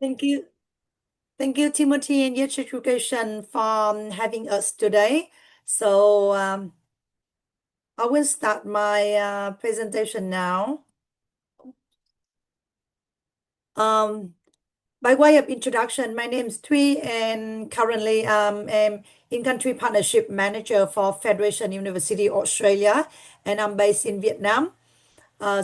Thank you. Thank you, Timothy and Yes Education for having us today. So I will start my presentation now. Um, by way of introduction, my name is Thuy and currently am in-country partnership manager for Federation University Australia, and I'm based in Vietnam. I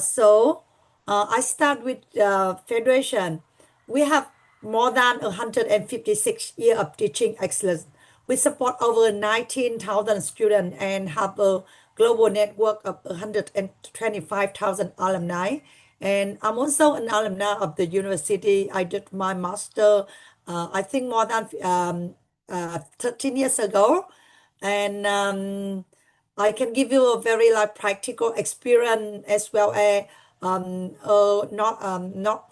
start with Federation. We have more than 156 years of teaching excellence. We support over 19,000 students and have a global network of 125,000 alumni. And I'm also an alumni of the university. I did my master, I think more than 13 years ago. And I can give you a very like practical experience as well as not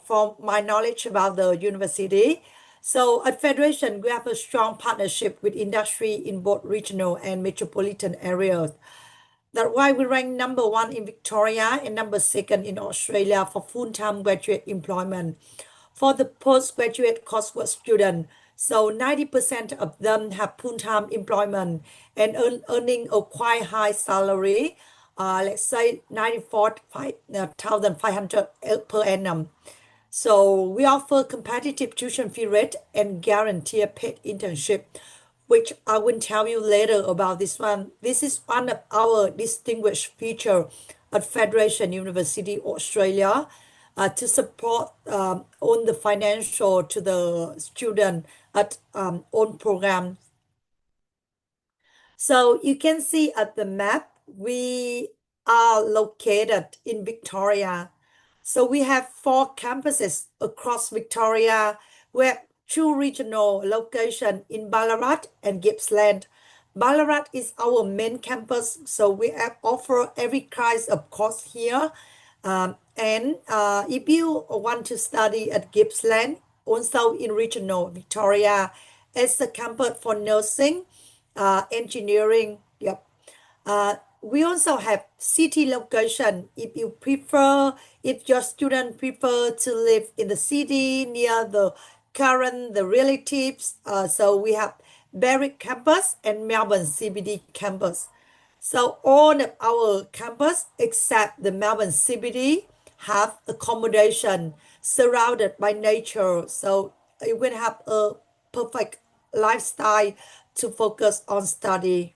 from my knowledge about the university. So at Federation, we have a strong partnership with industry in both regional and metropolitan areas. That's why we rank number one in Victoria and number second in Australia for full-time graduate employment. For the postgraduate coursework student, so 90% of them have full-time employment and earning a quite high salary, let's say 94,500 per annum. So we offer competitive tuition fee rate and guarantee a paid internship, which I will tell you later about this one. This is one of our distinguished feature at Federation University Australia to support on the financial to the student at own program. So you can see at the map, we are located in Victoria. So we have four campuses across Victoria. We have two regional locations in Ballarat and Gippsland. Ballarat is our main campus, so we have offer every kind of course here. And if you want to study at Gippsland, also in regional Victoria, it's a campus for nursing, engineering. Yep. We also have city location. If your student prefer to live in the city near the relatives, so we have Berwick campus and Melbourne CBD campus. So all of our campus except the Melbourne CBD have accommodation surrounded by nature. So you will have a perfect lifestyle to focus on study.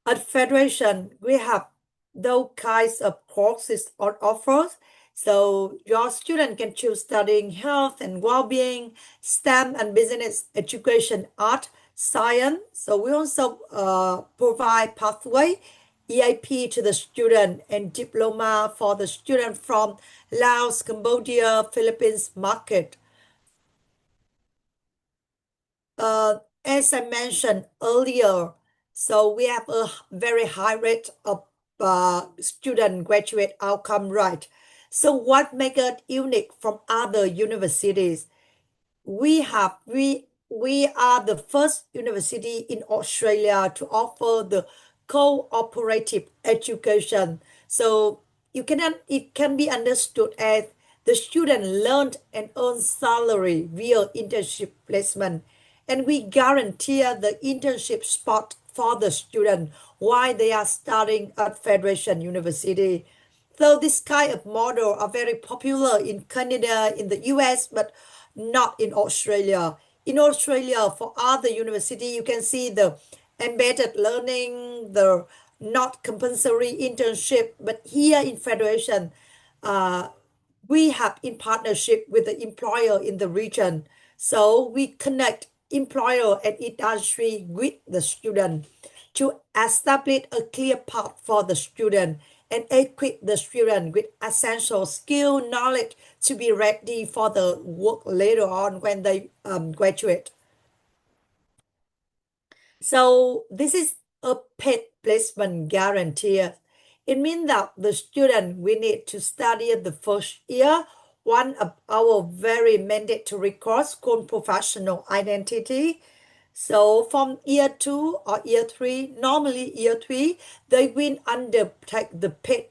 At Federation, we have those kinds of courses on offers. So your student can choose studying health and well-being, STEM and business education, art, science. So we also provide pathway, EAP to the student and diploma for the student from Laos, Cambodia, Philippines market. As I mentioned earlier, so we have a very high rate of student graduate outcome rate. So what makes it unique from other universities? We are the first university in Australia to offer the cooperative education. So it can be understood as the student learned and earned salary via internship placement, and we guarantee the internship spot for the student while they are studying at Federation University. So this kind of model are very popular in Canada, in the US, but not in Australia. In Australia, for other university, you can see the embedded learning, the not compulsory internship. But here in Federation, uh, we have in partnership with the employer in the region. So we connect employer and industry with the student to establish a clear path for the student and equip the student with essential skill knowledge to be ready for the work later on when they graduate. So this is a paid placement guarantee. It means that the student we need to study the first year one of our very mandatory course called professional identity. So from year two or year three, normally year three, they will undertake the paid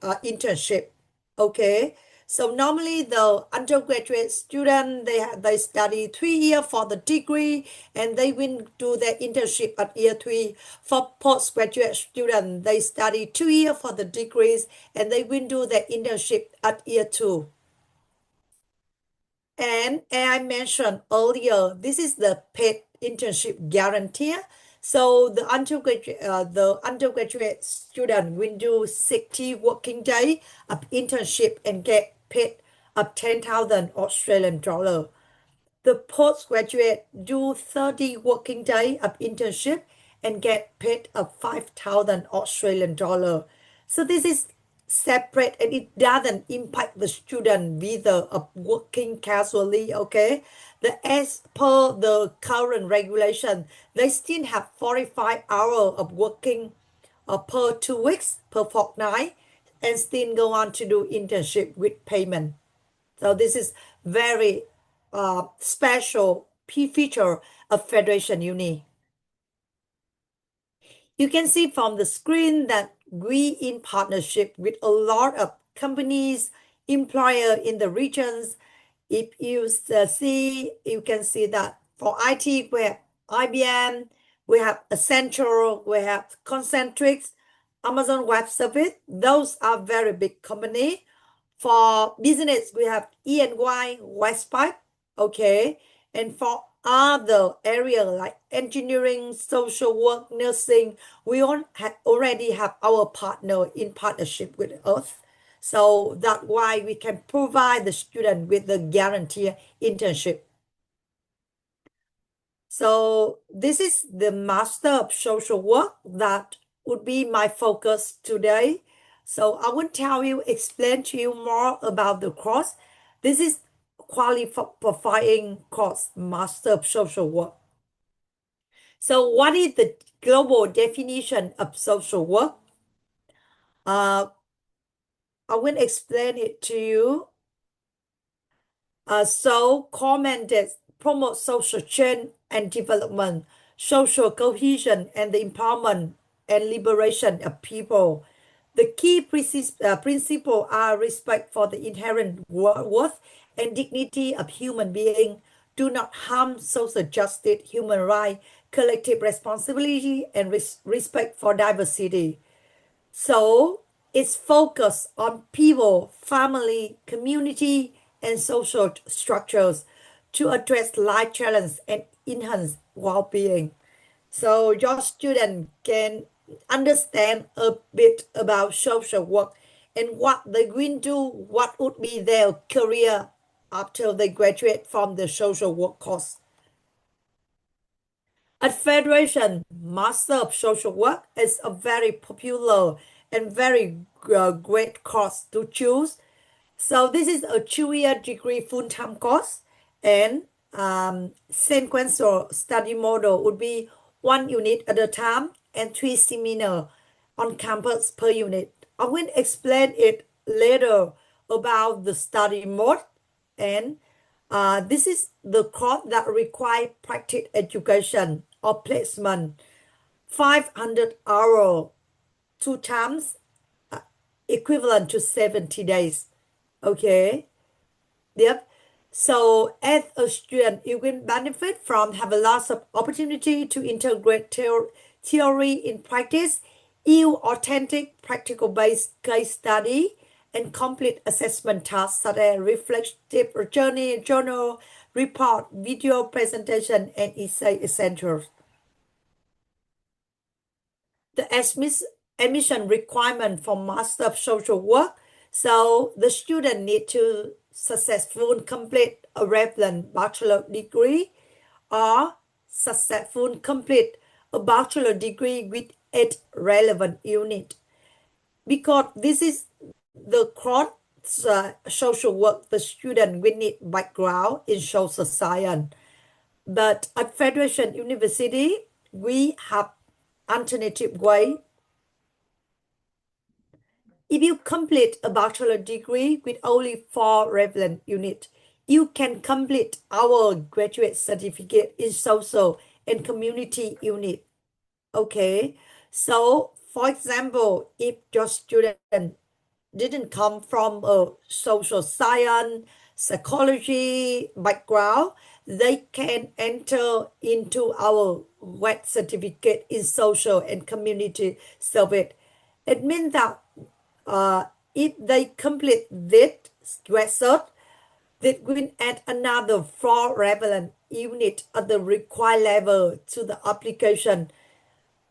internship. Okay. So normally the undergraduate student they study 3 years for the degree and they will do their internship at year 3. For postgraduate student they study 2 years for the degrees and they will do their internship at year 2. And as I mentioned earlier, this is the paid internship guarantee. So the undergraduate student will do 60 working day of internship and get paid of 10,000 Australian dollar. The postgraduate do 30 working day of internship and get paid of 5,000 Australian dollar. So this is separate and it doesn't impact the student visa of working casually, okay? As per the current regulation, they still have 45 hours of working per 2 weeks, per fortnight, and still go on to do internship with payment. So this is very special feature of Federation Uni. You can see from the screen that we in partnership with a lot of companies, employer in the regions. If you see, you can see that for IT, we have IBM, we have Accenture, we have Concentrix, Amazon Web Service. Those are very big company. For business, we have E&Y, Westpipe, okay. And for other area like engineering, social work, nursing, we already have our partner in partnership with us. So that's why we can provide the student with the guaranteed internship. So this is the Master of Social Work that would be my focus today. So I will explain to you more about the course. This is qualifying course, Master of Social Work. So what is the global definition of social work? I will explain it to you. So commented promote social change and development, social cohesion, and the empowerment and liberation of people. The key principles are respect for the inherent worth and dignity of human being, do not harm, social justice, human rights, collective responsibility, and respect for diversity. So it's focused on people, family, community, and social structures to address life challenges and enhance well-being. So your student can understand a bit about social work and what they will do, what would be their career after they graduate from the social work course. At Federation, Master of Social Work is a very popular and very great course to choose. So this is a 2 year degree full-time course and sequential study model would be 1 unit at a time and 3 seminars on campus per unit. I will explain it later about the study mode and this is the course that require practice education or placement, 500 hours, 2 times, equivalent to 70 days. Okay. Yep. So as a student, you will benefit from have a lot of opportunity to integrate theory in practice, use authentic practical based case study, and complete assessment tasks such as reflective journal, report, video presentation, and essay essentials. The admission requirement for Master of Social Work. So the student need to successfully complete a relevant bachelor degree or successfully complete a bachelor degree with 8 relevant units. Because this is the cross social work, the student will need background in social science. But at Federation University, we have alternative way. If you complete a bachelor degree with only 4 relevant units, you can complete our graduate certificate in social and community unit. Okay, so for example, if your student didn't come from a social science, psychology background, they can enter into our wet certificate in social and community service. It means that if they complete this wet cert, they will add another 4 relevant unit at the required level to the application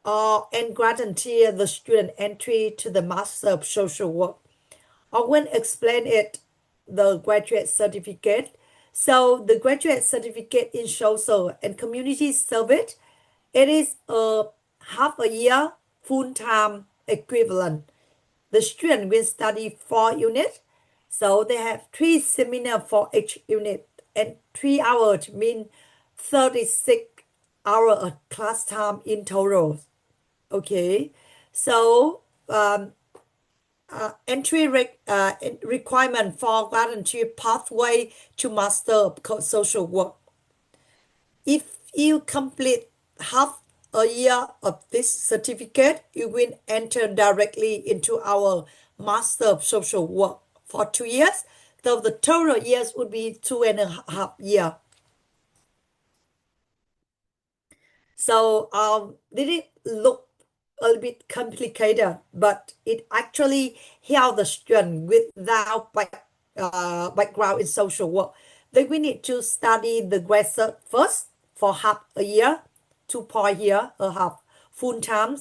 and guarantee the student entry to the Master of Social Work. I will explain it, the graduate certificate. So the graduate certificate in social and community service, it is a half a year full-time equivalent. The student will study 4 units. So they have 3 seminars for each unit, and 3 hours mean 36 hours of class time in total. Okay, so requirement for guarantee pathway to master of social work. If you complete half a year of this certificate, you will enter directly into our master of social work for 2 years. So the total years would be 2.5 years. So did it look a little bit complicated, but it actually helped the student without background in social work. They will need to study the grad cert first for half a year, 2.5 years, full time.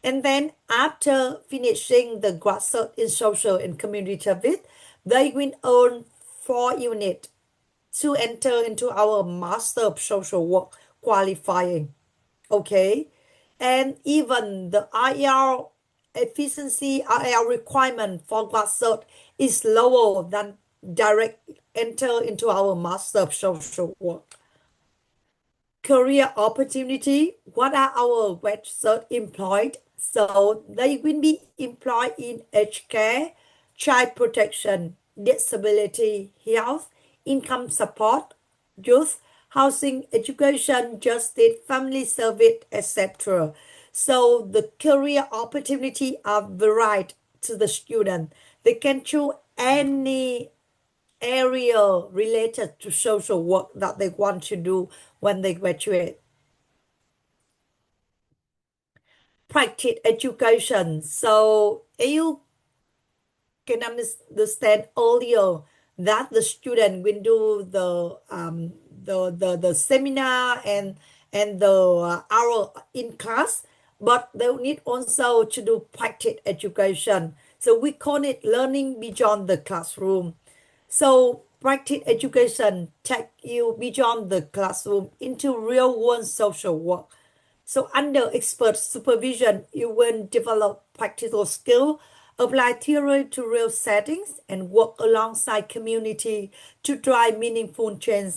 And then after finishing the grad cert in social and community service, they will earn 4 units to enter into our Master of Social Work qualifying. Okay. And even the IL efficiency, IL requirement for grad cert is lower than direct enter into our Master of Social Work. Career opportunity, what are our grad cert employed? So they will be employed in aged care, child protection, disability, health, income support, youth, housing, education, justice, family service, etc. So the career opportunity are varied to the student. They can choose any area related to social work that they want to do when they graduate. Practice education. So you can understand earlier that the student will do the seminar and the hour in class, but they need also to do practice education. So we call it learning beyond the classroom. So practice education take you beyond the classroom into real world social work. So under expert supervision, you will develop practical skill, apply theory to real settings, and work alongside community to drive meaningful change.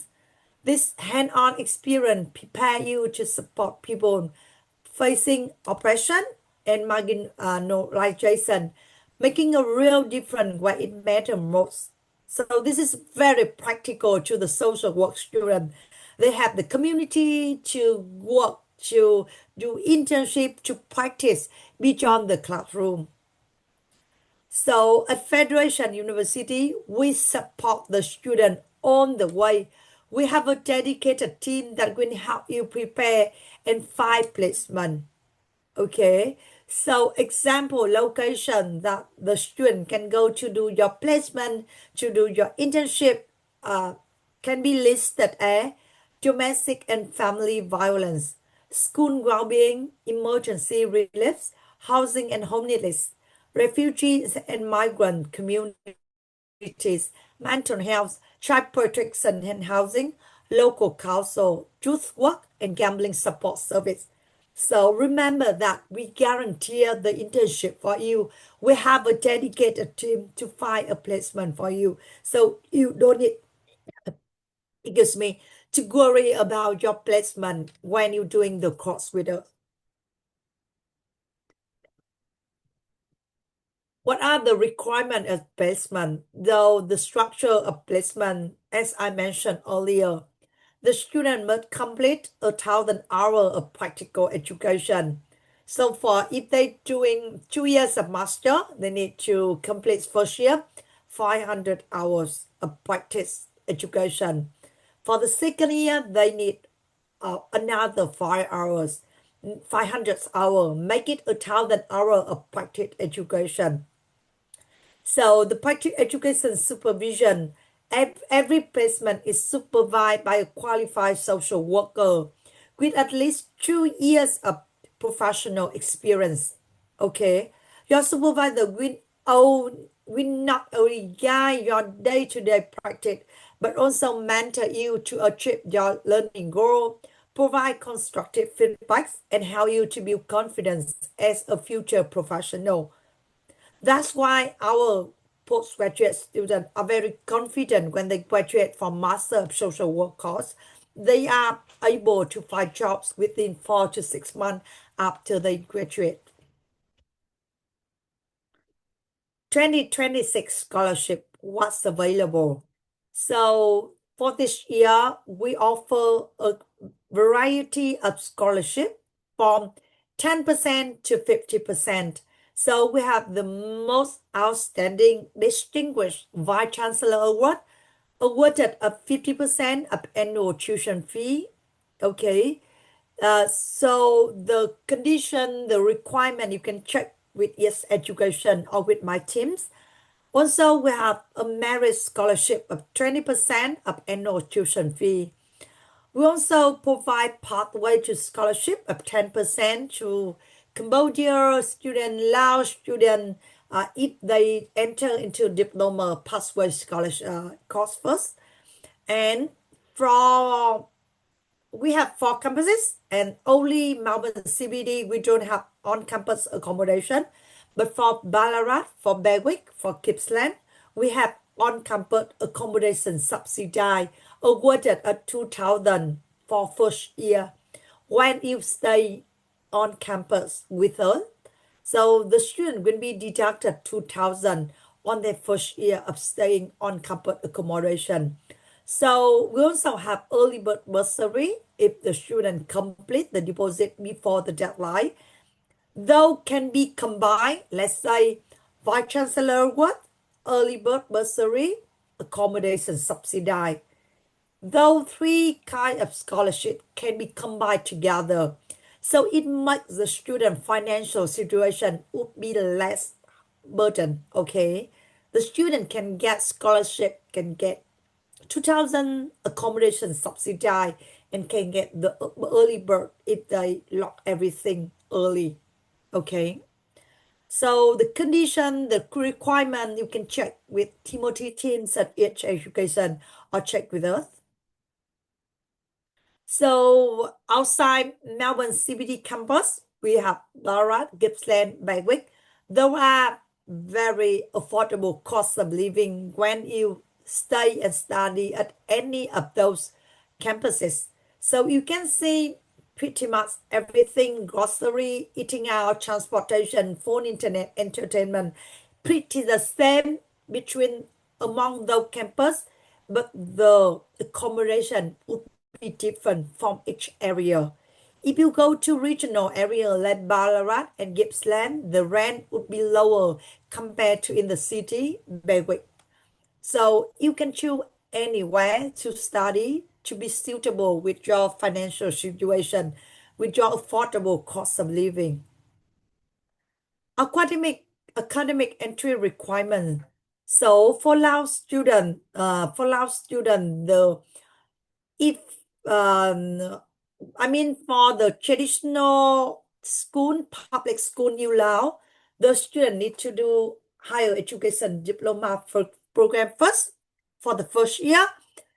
This hands-on experience prepare you to support people facing oppression and marginalization, making a real difference where it matters most. So this is very practical to the social work student. They have the community to work, to do internship, to practice beyond the classroom. So at Federation University, we support the student on the way. We have a dedicated team that will help you prepare and find placement. Okay, so example location that the student can go to do your placement, to do your internship, can be listed as domestic and family violence, school well-being, emergency relief, housing and homelessness, refugees and migrant communities, mental health, child protection and housing, local council, youth work, and gambling support service. So remember that we guarantee the internship for you. We have a dedicated team to find a placement for you. So you don't need, excuse me, to worry about your placement when you're doing the course with us. What are the requirements of placement? Though the structure of placement, as I mentioned earlier, the student must complete 1,000 hours of practical education. So for if they doing 2 years of master, they need to complete first year 500 hours of practice education. For the second year, they need another 5 hours, 500 hour, make it 1,000 hour of practice education. So the practice education supervision, every placement is supervised by a qualified social worker with at least 2 years of professional experience. Okay, your supervisor will not only guide your day-to-day practice, but also mentor you to achieve your learning goal, provide constructive feedbacks, and help you to build confidence as a future professional. That's why our postgraduate students are very confident when they graduate from Master of Social Work course. They are able to find jobs within 4 to 6 months after they graduate. 2026 scholarship was available. So for this year, we offer a variety of scholarship from 10% to 50%. So we have the most outstanding distinguished Vice Chancellor Award, awarded at 50% of annual tuition fee. Okay. So the condition, the requirement, you can check with Yes Education or with my teams. Also, we have a merit scholarship of 20% of annual tuition fee. We also provide pathway to scholarship of 10% to Cambodia student, Laos student, if they enter into diploma pathway scholarship course first. And from we have 4 campuses, and only Melbourne CBD we don't have on-campus accommodation. But for Ballarat, for Berwick, for Gippsland, we have on-campus accommodation subsidized, awarded at 2,000 for first year when you stay on campus with us. So the student will be deducted 2,000 on their first year of staying on campus accommodation. So we also have early bird bursary if the student complete the deposit before the deadline. Though can be combined, let's say Vice Chancellor Award, early bird bursary, accommodation subsidized. Though three kind of scholarship can be combined together, so it makes the student financial situation would be less burden. Okay, the student can get scholarship, can get 2,000 accommodation subsidized, and can get the early bird if they lock everything early. Okay. So the condition, the requirement, you can check with Timothy Teams at Edge Education or check with us. So outside Melbourne CBD campus, we have Ballarat, Gippsland, Berwick. There are very affordable cost of living when you stay and study at any of those campuses. So you can see pretty much everything, grocery, eating out, transportation, phone, internet, entertainment, pretty the same between among those campus, but the accommodation would be different from each area. If you go to regional area like Ballarat and Gippsland, the rent would be lower compared to in the city, Berwick. So you can choose anywhere to study to be suitable with your financial situation, with your affordable cost of living. Academic entry requirement. So for Lao student, the if I mean for the traditional school, public school New Lao, the student need to do higher education diploma for program first for the first year,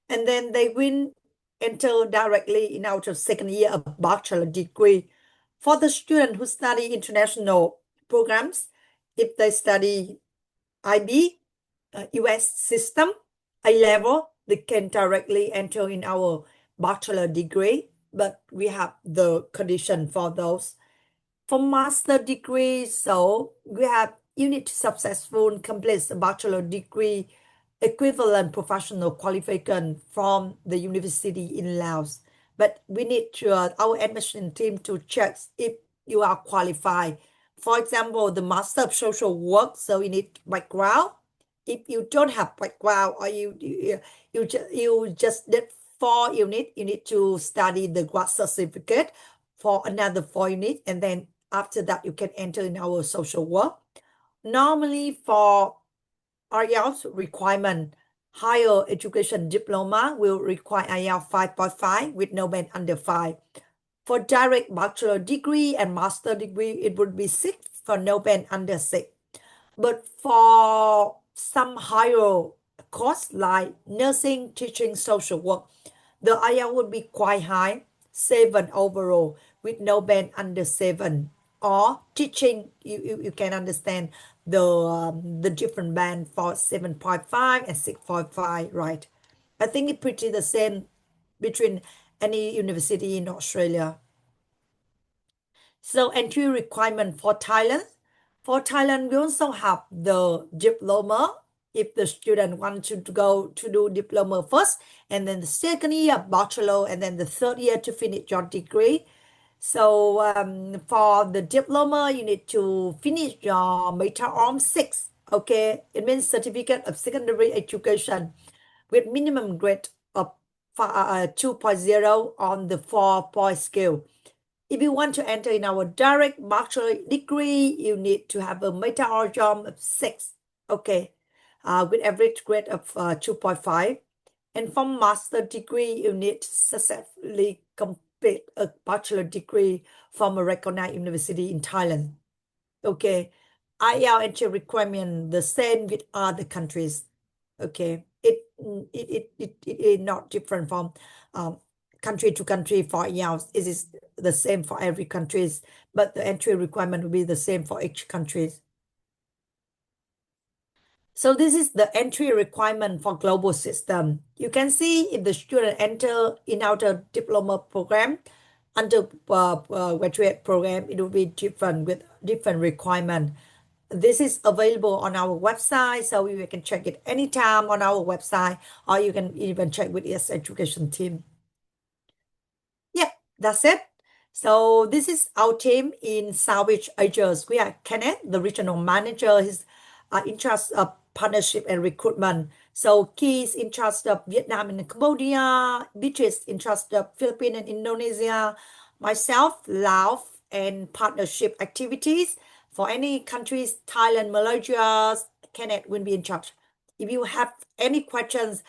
and then they will enter directly in our second year of bachelor degree. For the student who study international programs, if they study IB, US system, A level, they can directly enter in our bachelor degree, but we have the condition for those. For master degree, so we have you need to successful complete the bachelor degree equivalent professional qualification from the university in Laos. But we need to our admission team to check if you are qualified. For example, the Master of Social Work, so you need background. If you don't have background or you just did 4 units, you need to study the grad certificate for another 4 units, and then after that you can enter in our social work. Normally for IELTS requirement, higher education diploma will require IELTS 5.5 with no band under 5. For direct bachelor degree and master degree, it would be 6 for no band under 6. But for some higher course like nursing, teaching, social work, the IELTS would be quite high, 7 overall, with no band under 7. Or teaching, you can understand the different band for 7.5 and 6.5, right? I think it's pretty the same between any university in Australia. So entry requirement for Thailand. For Thailand, we also have the diploma. If the student wants to go to do diploma first, and then the second year bachelor, and then the third year to finish your degree. So for the diploma, you need to finish your MetaORM 6. Okay, it means certificate of secondary education with minimum grade of 2.0 on the 4-point scale. If you want to enter in our direct bachelor degree, you need to have a MetaORM of 6. Okay, with average grade of 2.5. And for master degree, you need to successfully complete a bachelor degree from a recognized university in Thailand. Okay, IELTS entry requirement the same with other countries. Okay, it is not different from country to country for IELTS. It is the same for every country, but the entry requirement will be the same for each country. So this is the entry requirement for global system. You can see if the student enter in our diploma program, under graduate program, it will be different with different requirement. This is available on our website, so you can check it anytime on our website, or you can even check with ES Education team. Yep, that's it. So this is our team in Southeast Asia. We are Kenneth, the regional manager. He's in charge of partnership and recruitment. So Keith in charge of Vietnam and Cambodia, Beatrice in charge of Philippines and Indonesia, myself, Laos, and partnership activities. For any countries, Thailand, Malaysia, Kenneth will be in charge. If you have any questions,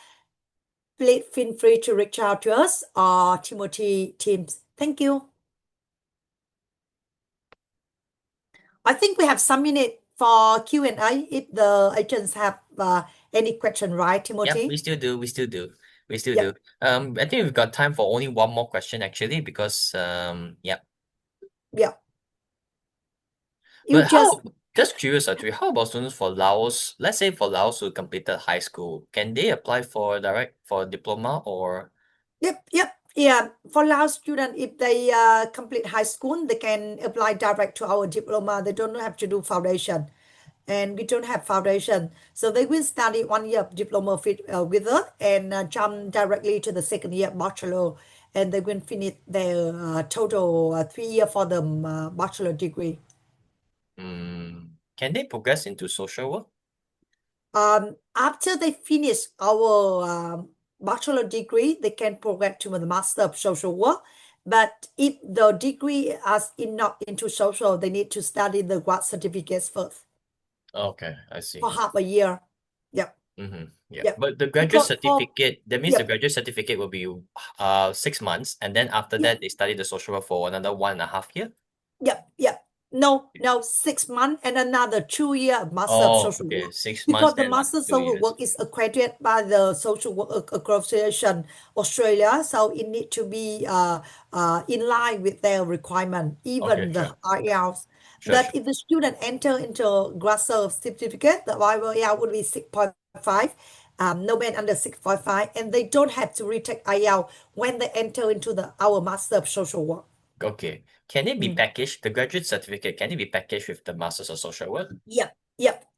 please feel free to reach out to us or Timothy teams. Thank you. I think we have some minute for Q&A if the agents have any question, right, Timothy? Yeah, we still do. We still do. We still Yep. do. I think we've got time for only one more question actually, because yeah. Yeah. But just curious, actually, how about students for Laos? Let's say for Laos who completed high school, can they apply for diploma or? Yep. Yeah, for Laos student, if they complete high school, they can apply direct to our diploma. They don't have to do foundation, and we don't have foundation, so they will study 1 year of diploma with us and jump directly to the second year bachelor, and they will finish their total 3 year for the bachelor degree. Can they progress into social work? After they finish our bachelor degree, they can progress to the Master of Social Work. But if the degree is not into social, they need to study the grad certificates first Okay, I see. for half a year. Yep. Yeah. Yep. But the graduate Because certificate, that means the yep. graduate certificate will be 6 months, and then after that they study the social work for another 1.5 year. Yep. No, 6 months and another 2 year Master of Oh, Social okay, Work. 6 Because months the and Master 2 Social years. Work is accredited by the Social Work Association Australia, so it need to be in line with their requirement, even Okay, the sure. IELTS. Sure. But if the student enter into grad certificate, the IELTS would be 6.5. No band under 6.5, and they don't have to retake IELTS when they enter into our Master of Social Work. Okay. Can it be packaged? The graduate certificate, can it be packaged with the Masters of Social Work? Yep.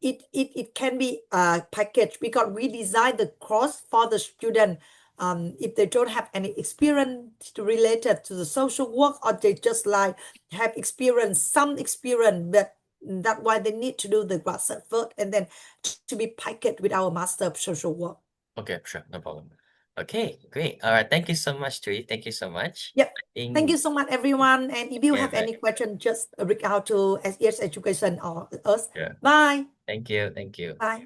It can be packaged because we design the course for the student if they don't have any experience related to the social work, or they just like have some experience, but that's why they need to do the grad cert first and then to be packaged with our master of social work. Okay, sure, no problem. Okay, great. All right, thank you so much, Thuy. Thank you so much. Yep. Thank you so much, everyone. And if you Yeah, have any question, just reach out to SES Education or us. yeah. Bye. Thank you. Thank you. Bye.